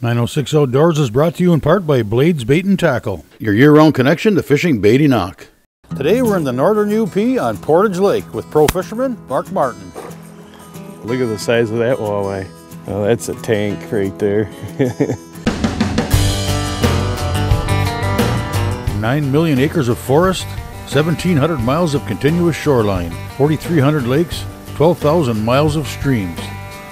906 Outdoors is brought to you in part by Blades Bait and Tackle, your year-round connection to fishing Bay de Noc. Today we're in the northern UP on Portage Lake with pro fisherman Mark Martin. Look at the size of that walleye. Oh, that's a tank right there. 9 million acres of forest, 1,700 miles of continuous shoreline, 4,300 lakes, 12,000 miles of streams,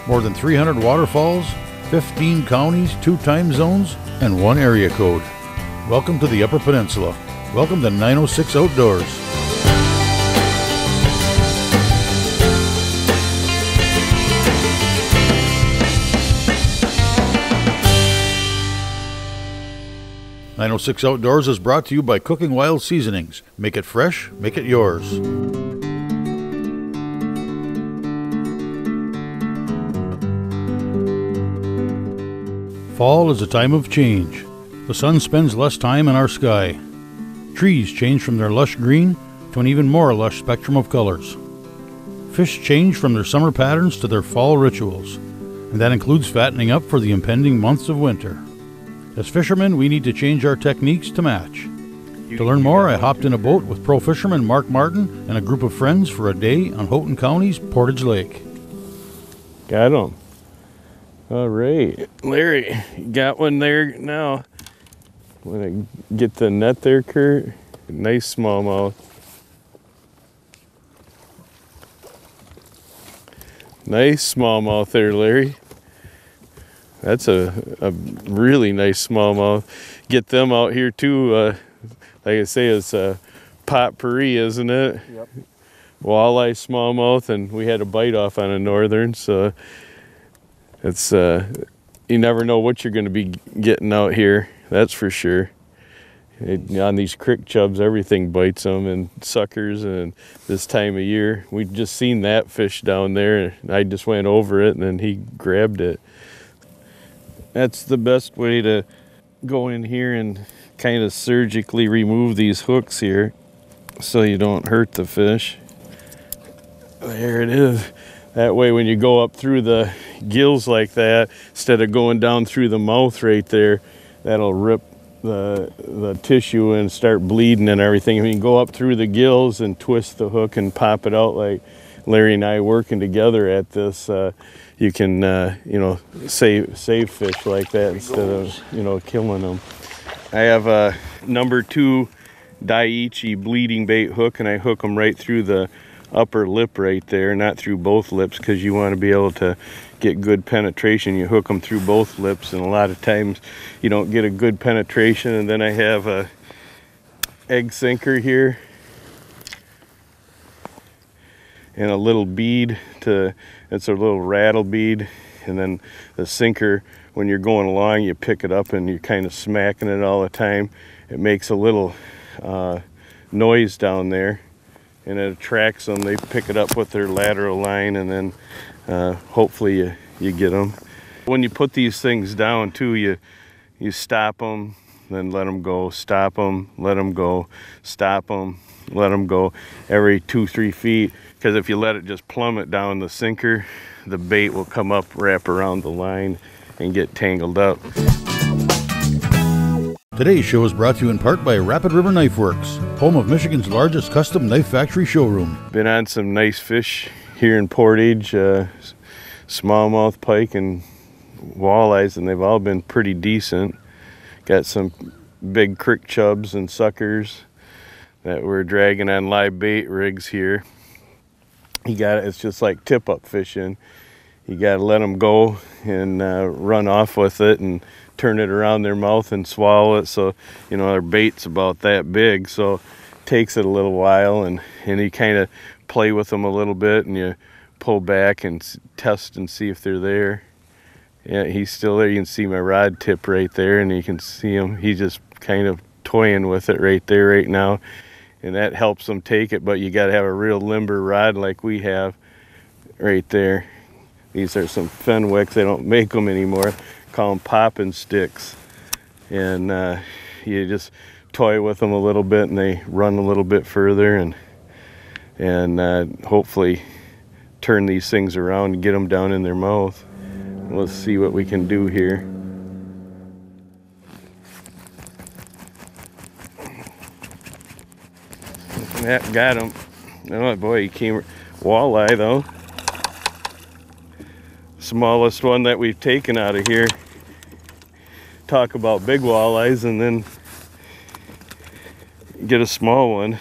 more than 300 waterfalls, 15 counties, 2 time zones, and 1 area code. Welcome to the Upper Peninsula. Welcome to 906 Outdoors. "906 Outdoors" is brought to you by Cooking Wild Seasonings. Make it fresh, make it yours. Fall is a time of change. The sun spends less time in our sky. Trees change from their lush green to an even more lush spectrum of colors. Fish change from their summer patterns to their fall rituals, and that includes fattening up for the impending months of winter. As fishermen, we need to change our techniques to match. To learn more, I hopped in a boat with pro fisherman Mark Martin and a group of friends for a day on Houghton County's Portage Lake. Got him. All right, Larry, you got one there now. Want to get the net there, Kurt? Nice smallmouth. Nice smallmouth there, Larry. That's a really nice smallmouth. Get them out here too. Like I say, it's a potpourri, isn't it? Yep. Walleye, smallmouth, and we had a bite off on a northern, so it's you never know what you're going to be getting out here. That's for sure. On these crick chubs, everything bites them, and suckers. And this time of year, we just seen that fish down there, and I just went over it, and then he grabbed it. That's the best way to go in here and kind of surgically remove these hooks here so you don't hurt the fish. There it is. That way when you go up through the gills like that, instead of going down through the mouth right there, that'll rip the tissue and start bleeding and everything. If you can go up through the gills and twist the hook and pop it out like Larry and I working together at this, you can, you know, save fish like that instead of, you know, killing them. I have a number 2 Daiichi bleeding bait hook, and I hook them right through the upper lip right there, not through both lips, because you want to be able to get good penetration. You hook them through both lips, and a lot of times you don't get a good penetration. And then I have a egg sinker here and a little bead it's a little rattle bead, and then the sinker, when you're going along, you pick it up and you're kind of smacking it all the time. It makes a little noise down there, and it attracts them. They pick it up with their lateral line, and then hopefully you get them. When you put these things down too, you stop them, then let them go, stop them, let them go, stop them, let them go every 2-3 feet, because if you let it just plummet down the sinker, the bait will come up, wrap around the line, and get tangled up. Today's show is brought to you in part by Rapid River Knife Works, home of Michigan's largest custom knife factory showroom. Been on some nice fish here in Portage, smallmouth, pike, and walleyes, and they've all been pretty decent. Got some big crick chubs and suckers that we're dragging on live bait rigs here. It's just like tip-up fishing. You got to let them go and run off with it and turn it around their mouth and swallow it. So, you know, their bait's about that big, so it takes it a little while, and you kind of play with them a little bit, and you pull back and test and see if they're there. Yeah, he's still there. You can see my rod tip right there, and you can see him. He's just kind of toying with it right there right now, and that helps them take it. But you got to have a real limber rod like we have right there. These are some Fenwicks. They don't make them anymore. Call them popping sticks, and you just toy with them a little bit, and they run a little bit further, and hopefully turn these things around and get them down in their mouth. Let's see what we can do here. Yeah, got him. Oh boy, he came. Walleye though. Smallest one that we've taken out of here. Talk about big walleyes and then get a small one.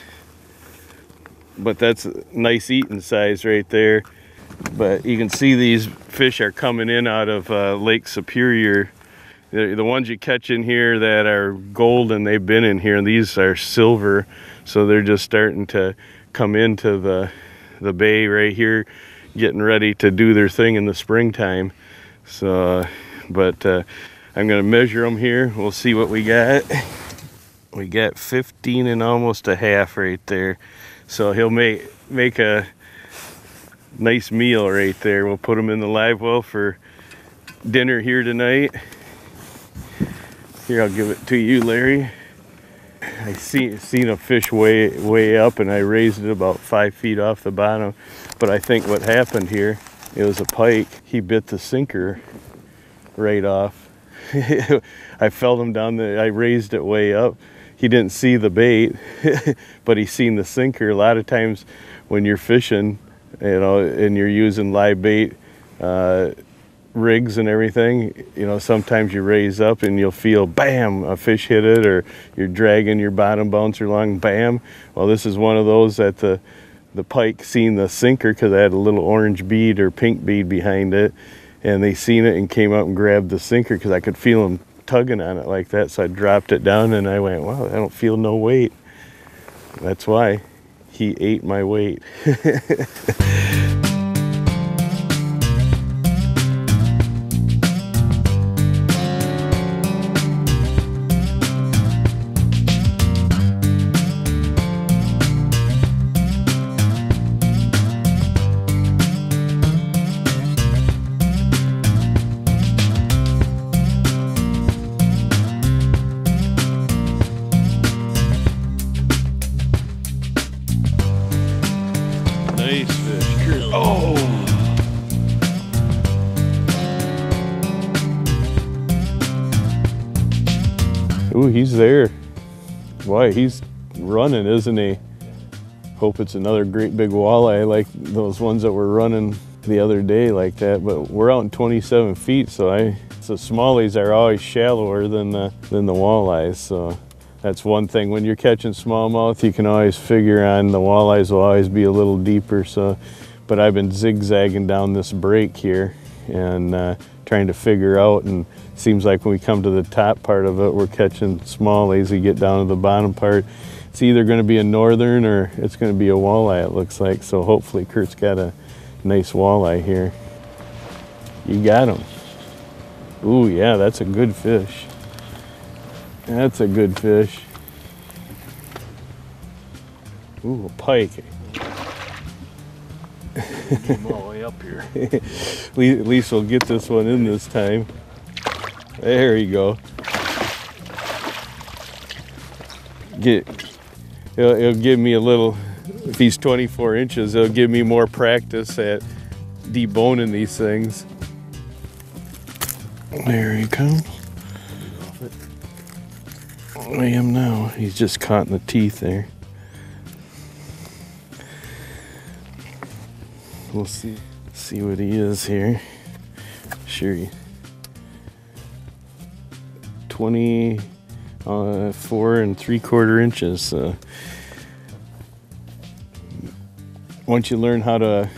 But that's a nice eating size right there. But you can see these fish are coming in out of Lake Superior. The ones you catch in here that are golden, they've been in here, and these are silver, so they're just starting to come into the bay right here, getting ready to do their thing in the springtime. So, but I'm gonna measure them here. We'll see what we got. We got 15 and almost a half right there. So he'll make a nice meal right there. We'll put them in the live well for dinner here tonight. Here, I'll give it to you, Larry. I seen a fish way up, and I raised it about 5 feet off the bottom. But I think what happened here, it was a pike. He bit the sinker right off. I felt him down there. I raised it way up. He didn't see the bait, but he seen the sinker. A lot of times when you're fishing, you know, and you're using live bait rigs and everything, you know, sometimes you raise up and you'll feel, bam, a fish hit it, or you're dragging your bottom bouncer along, bam. Well, this is one of those that the pike seen the sinker because I had a little orange bead or pink bead behind it, and they seen it and came up and grabbed the sinker because I could feel them tugging on it like that. So I dropped it down and I went, wow, I don't feel no weight. That's why he ate my weight. Nice fish. Oh! Ooh, he's there. Boy, he's running, isn't he? Hope it's another great big walleye like those ones that were running the other day like that. But we're out in 27 feet, so smallies are always shallower than the walleyes. So that's one thing. When you're catching smallmouth, you can always figure on the walleyes will always be a little deeper. So, but I've been zigzagging down this break here and trying to figure out, and seems like when we come to the top part of it, we're catching smallies. We get down to the bottom part, it's either going to be a northern or it's going to be a walleye, it looks like. So hopefully Kurt's got a nice walleye here. You got him. Ooh, yeah, that's a good fish. That's a good fish. Ooh, a pike. Get him all the way up here. At least we'll get this one in this time. There you go. It'll give me a little, if he's 24 inches, it'll give me more practice at deboning these things. There he comes. I am now. He's just caught in the teeth there. We'll see what he is here. Sure. 24 3/4 inches. Once you learn how to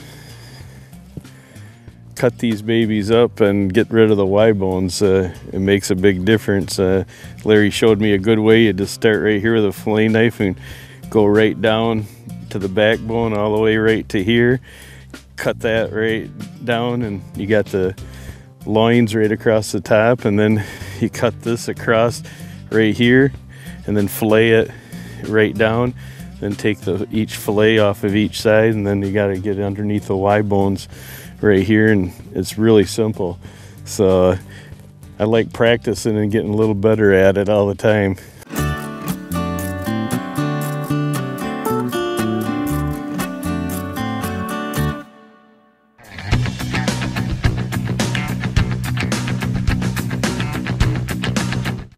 cut these babies up and get rid of the Y bones, it makes a big difference. Larry showed me a good way. You just start right here with a fillet knife and go right down to the backbone all the way right to here. Cut that right down, and you got the loins right across the top, and then you cut this across right here and then fillet it right down, then take each fillet off of each side, and then you got to get underneath the Y bones right here, and it's really simple. So I like practicing and getting a little better at it all the time.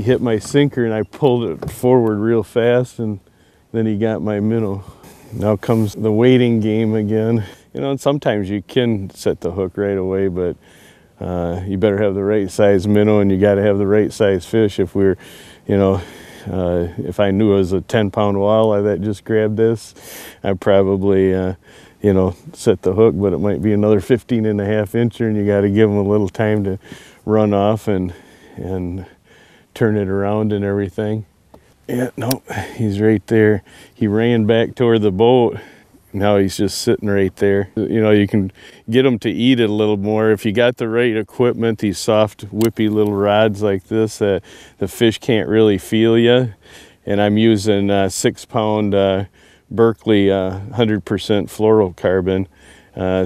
Hit my sinker and I pulled it forward real fast, and then he got my minnow. Now comes the waiting game again. You know, and sometimes you can set the hook right away, but you better have the right size minnow, and you got to have the right size fish. If we're, you know, if I knew it was a 10-pound walleye that just grabbed this, I'd probably, you know, set the hook, but it might be another 15.5 incher, and you got to give them a little time to run off and turn it around and everything. Yeah, no, he's right there. He ran back toward the boat. Now he's just sitting right there. You know, you can get them to eat it a little more. If you got the right equipment, these soft, whippy little rods like this, the fish can't really feel you. And I'm using 6-pound Berkley 100% fluorocarbon.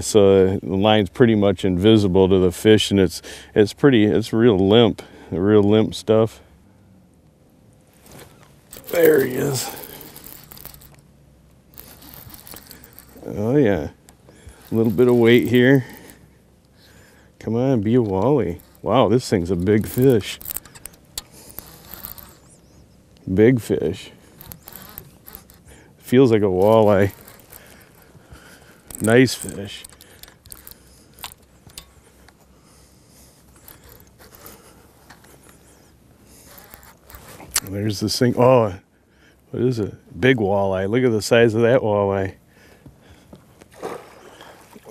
So the line's pretty much invisible to the fish, and it's real limp stuff. There he is. Oh yeah, a little bit of weight here. Come on, be a walleye. Wow, this thing's a big fish. Big fish. Feels like a walleye. Nice fish. There's this thing. Oh, what is it? Big walleye. Look at the size of that walleye.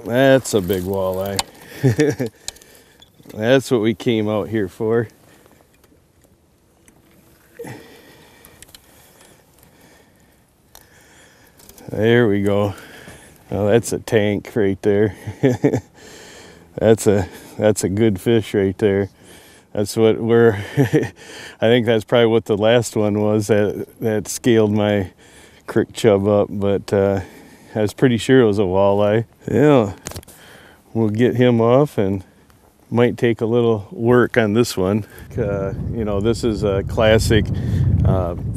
That's a big walleye. That's what we came out here for. There we go. Oh, that's a tank right there. That's a good fish right there. That's what we're, I think that's probably what the last one was that scaled my crick chub up, but I was pretty sure it was a walleye. Yeah, we'll get him off, and might take a little work on this one. You know, this is a classic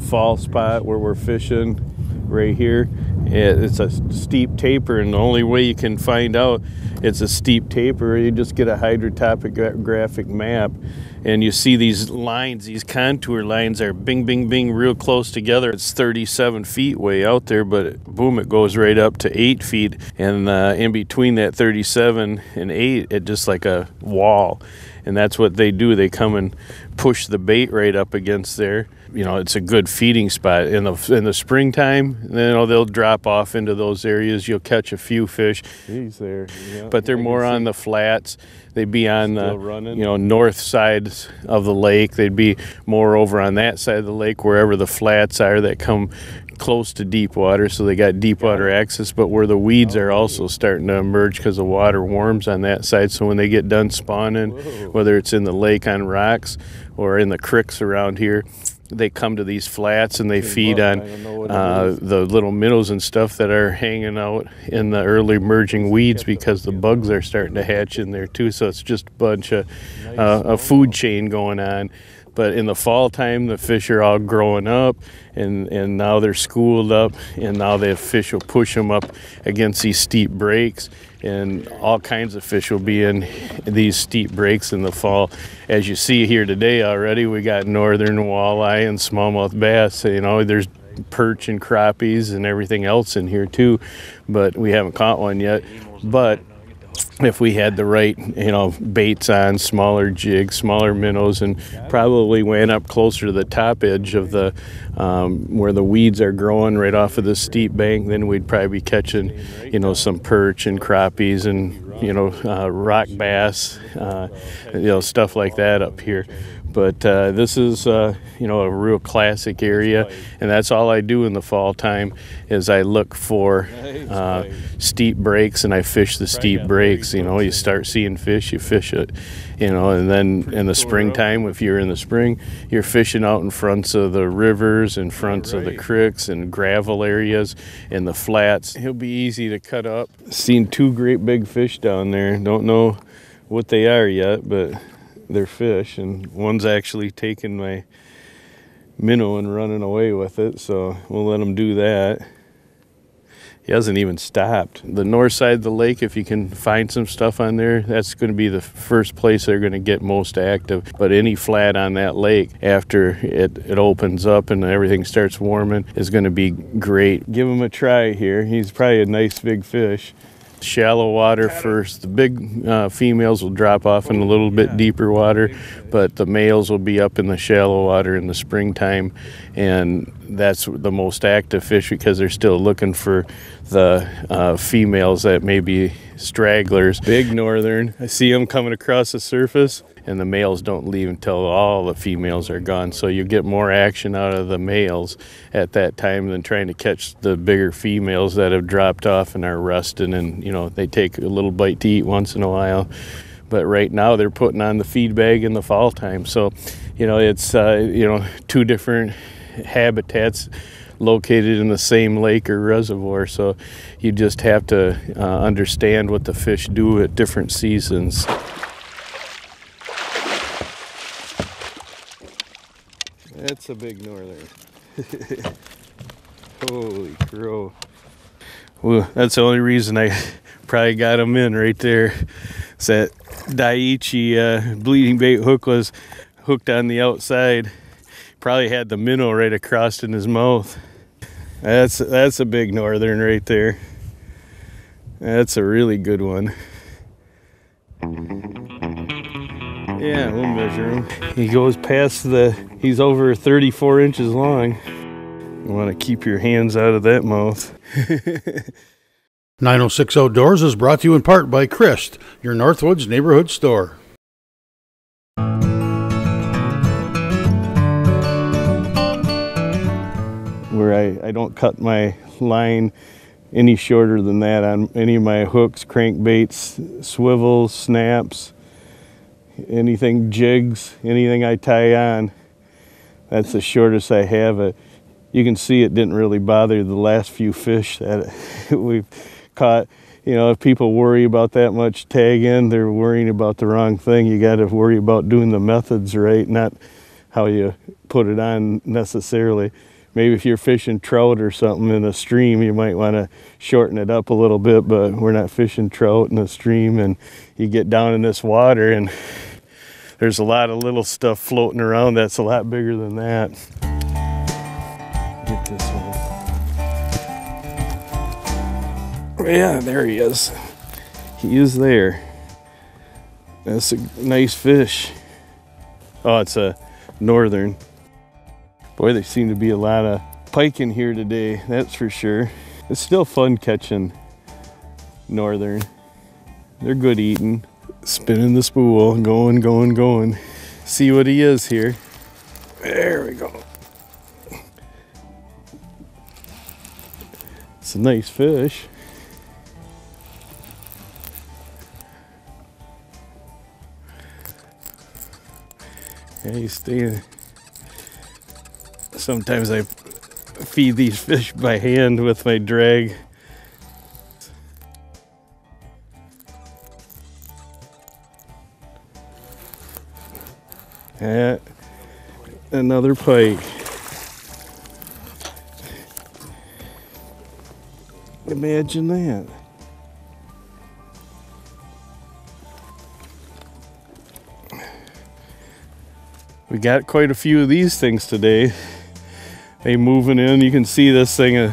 fall spot where we're fishing right here. It's a steep taper, and the only way you can find out it's a steep taper, you just get a hydrotopographic map, and you see these lines, these contour lines are bing, bing, bing real close together. It's 37 feet way out there, but boom, it goes right up to 8 feet, and in between that 37 and 8, it's just like a wall. And that's what they do. They come and push the bait right up against there. You know, it's a good feeding spot. In the springtime, you know, they'll drop off into those areas. You'll catch a few fish. He's there. Yeah, but they're more on the flats. They'd be on the north side of the lake. They'd be more over on that side of the lake, wherever the flats are that come close to deep water, so they got deep water access, but where the weeds are also starting to emerge because the water warms on that side. So when they get done spawning, whether it's in the lake on rocks or in the creeks around here, they come to these flats and they feed on the little minnows and stuff that are hanging out in the early emerging weeds, because the bugs are starting to hatch in there too. So it's just a bunch of a food chain going on. But in the fall time, the fish are all growing up, and now they're schooled up, and now the fish will push them up against these steep breaks, and all kinds of fish will be in these steep breaks in the fall. As you see here today already, we got northern walleye and smallmouth bass. You know, there's perch and crappies and everything else in here too, but we haven't caught one yet. But if we had the right, you know, baits on, smaller jigs, smaller minnows, and probably went up closer to the top edge of the where the weeds are growing right off of the steep bank, then we'd probably be catching, you know, some perch and crappies and, you know, rock bass, you know, stuff like that up here. But this is, you know, a real classic area, and that's all I do in the fall time is I look for steep breaks, and I fish the steep breaks. You know, you start seeing fish, you fish it, you know, and then in the springtime, if you're in the spring, you're fishing out in fronts of the rivers, in fronts of the creeks and gravel areas and the flats. It'll be easy to cut up. Seen 2 great big fish down there. Don't know what they are yet, but they're fish, and one's actually taking my minnow and running away with it, so we'll let them do that. he hasn't even stopped. The north side of the lake, if you can find some stuff on there, that's going to be the first place they're going to get most active. But any flat on that lake after it opens up and everything starts warming is going to be great. Give him a try here. He's probably a nice big fish. Shallow water first. The big females will drop off in a little bit deeper water, but the males will be up in the shallow water in the springtime, and that's the most active fish because they're still looking for the females that may be stragglers. Big northern. I see them coming across the surface, and the males don't leave until all the females are gone. So you get more action out of the males at that time than trying to catch the bigger females that have dropped off and are rusting, and they take a little bite to eat once in a while. But right now they're putting on the feed bag in the fall time. So, it's, two different habitats located in the same lake or reservoir. So you just have to understand what the fish do at different seasons. That's a big northern. Holy crow. Well, that's the only reason I probably got him in right there. It's that Daiichi bleeding bait hook was hooked on the outside. Probably had the minnow right across in his mouth. That's a big northern right there. That's a really good one. Yeah, we'll measure him. He goes past he's over 34 inches long. You want to keep your hands out of that mouth. 906 Outdoors is brought to you in part by Christ, your Northwoods neighborhood store. Where I don't cut my line any shorter than that on any of my hooks, crankbaits, swivels, snaps, anything, jigs, anything I tie on. That's the shortest I have it. You can see it didn't really bother the last few fish that we've caught. If people worry about that much tagging, they're worrying about the wrong thing. You got to worry about doing the methods right, not how you put it on necessarily. Maybe if you're fishing trout or something in a stream, you might want to shorten it up a little bit, but we're not fishing trout in a stream, and you get down in this water and there's a lot of little stuff floating around that's a lot bigger than that. Get this one. Yeah, there he is. He is there. That's a nice fish. Oh, it's a northern. Boy, there seem to be a lot of pike in here today, that's for sure. It's still fun catching northern. They're good eating. Spinning the spool, going. See what he is here. There we go. It's a nice fish. Yeah, he's staying. Sometimes I feed these fish by hand with my drag. Another pike. Imagine that. We got quite a few of these things today. They moving in. You can see this thing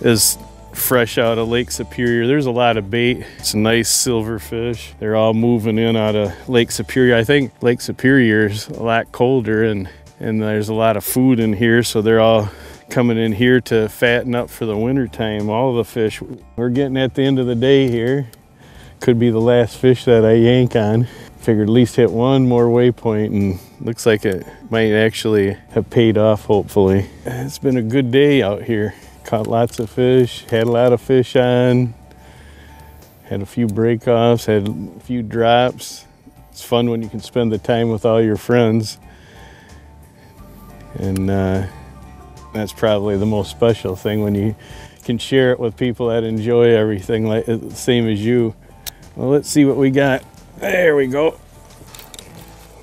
is fresh out of Lake Superior. There's a lot of bait. It's a nice silver fish. They're all moving in out of Lake Superior. I think Lake Superior is a lot colder and there's a lot of food in here, so they're all coming in here to fatten up for the winter time. All the fish. We're getting at the end of the day here. Could be the last fish that I yank on. Figured at least hit one more waypoint, and looks like it might actually have paid off, hopefully. It's been a good day out here. Caught lots of fish, had a lot of fish on, had a few break-offs, had a few drops. It's fun when you can spend the time with all your friends. And that's probably the most special thing, when you can share it with people that enjoy everything like the same as you. Well, let's see what we got. There we go.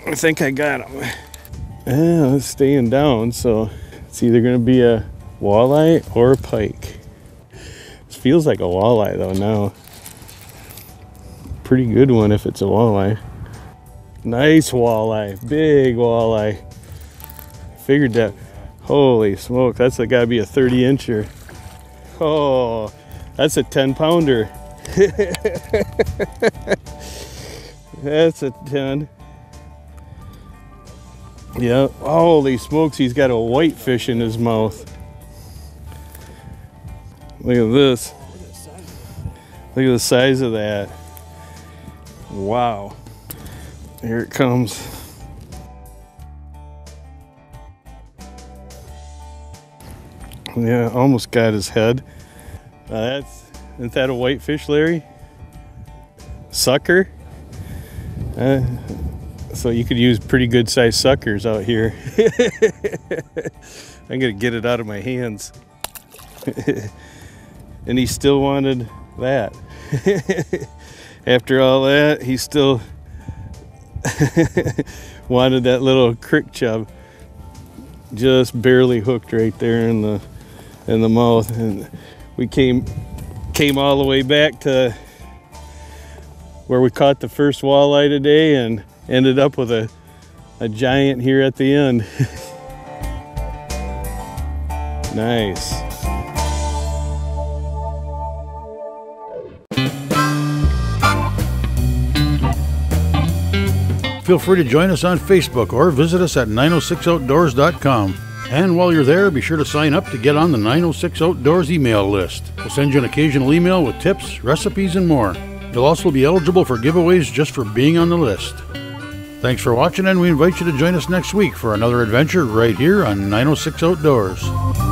I think I got him. Yeah, it's staying down, so it's either going to be a walleye or a pike. feels like a walleye though now. Pretty good one if it's a walleye. Nice walleye, big walleye. Figured that. Holy smoke, that's gotta be a 30-incher. Oh, that's a 10-pounder. That's a 10. Yeah, holy smokes, he's got a whitefish in his mouth. Look at this. Look at the size of that. Wow. Here it comes. Yeah, almost got his head. Isn't that a whitefish, Larry? Sucker? So you could use pretty good sized suckers out here. I'm gonna get it out of my hands. And he still wanted that. After all that, he still wanted that little crick chub. Just barely hooked right there in the mouth. And we came all the way back to where we caught the first walleye today and ended up with a giant here at the end. Nice. Feel free to join us on Facebook or visit us at 906outdoors.com. And while you're there, be sure to sign up to get on the 906 Outdoors email list. We'll send you an occasional email with tips, recipes, and more. You'll also be eligible for giveaways just for being on the list. Thanks for watching, and we invite you to join us next week for another adventure right here on 906 Outdoors.